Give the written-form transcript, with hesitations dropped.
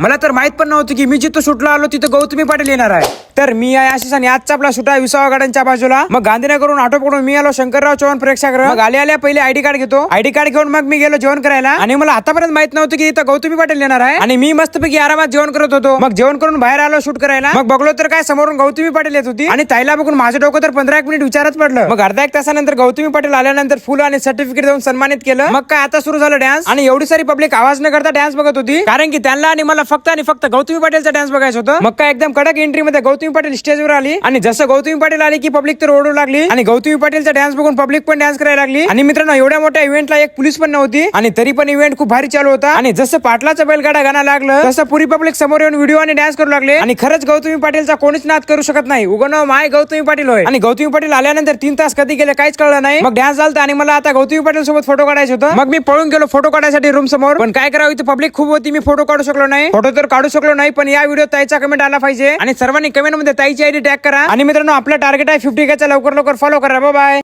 मला तर माहित पण नव्हतं की मी जिथं शूटला आलो तिथं गौतमी पाटील येणार आहे. तर मी आहे आशिष आणि आजचा आपला शूट आहे विसावा गार्डनच्या बाजूला. मग गांधीनगरहून ऑटो पकडून मी आलो शंकरराव चव्हाण प्रेक्षागृह. मग आल्या पहिले आयडी कार्ड घेतो. आयडी कार्ड घेऊन मग मी गेलो जेवण करायला. आणि मला आतापर्यंत माहित नव्हतं की इथं गौतमी पाटील येणार आहे. आणि मी मस्तपैकी आरामात जेवण करत होतो. मग जेवण करून बाहेर आलो शूट करायला. मग बघलो तर काय समोरून गौतमी पाटील येत होती. आणि ताईला बघून माझं डोकं तर 15 मिनिट विचारच पडलं. मग अर्धा एक तासानंतर गौतमी पाटील आल्यानंतर फुल आणि सर्टिफिकेट देऊन सन्मानित केलं. मग काय आता सुरू झालं डान्स. आणि एवढी सारी पब्लिक आवाज न करता डान्स बघत होती. कारण की त्यांना आणि मला फक्त आणि फक्त गौतमी पाटीलचा डान्स बघायचं होतं. मग काय एकदम कडक एंट्री मध्ये गौतमी पाटील स्टेजवर आली. आणि जसं गौतमी पाटील आली की पब्लिक तर ओरडू लागली. आणि गौतमी पाटीलचा डान्स बघून पब्लिक पण डान्स करायला लागली. आणि मित्रांनो एवढ्या मोठ्या इव्हेंटला एक पोलीस पण नव्हती. आणि तरी पण इव्हेंट खूप भारी चालू होता. आणि जसं पाटलाचा बैलगाडा गाणं लागलं तसं पुरी पब्लिक समोर येऊन व्हिडिओ आणि डान्स करू लागले. आणि खरंच गौतमी पाटीलचा कोणीच नाद करू शकत नाही. उगवणं माय गौतमी पाटील होय. आणि गौतमी पाटील आल्यानंतर 3 तास कधी गेले काहीच कळलं नाही. मग डान्स झाला आणि मला आता गौतमी पाटील सोबत फोटो काढायचं होतं. मग मी पळून गेलो फोटो काढायसाठी रूम समोर. पण काय करावं इथे पब्लिक खूप होती. मी फोटो काढू शकलो नाही. फोटो तर काढू शकलो नाही. पण या व्हिडिओ ताईचा कमेंट आला पाहिजे. आणि सर्वांनी कमेंट मध्ये ताईची आयडी टॅग करा. आणि मित्रांनो आपला टार्गेट आहे 50K चा. लवकर फॉलो करा. बाय.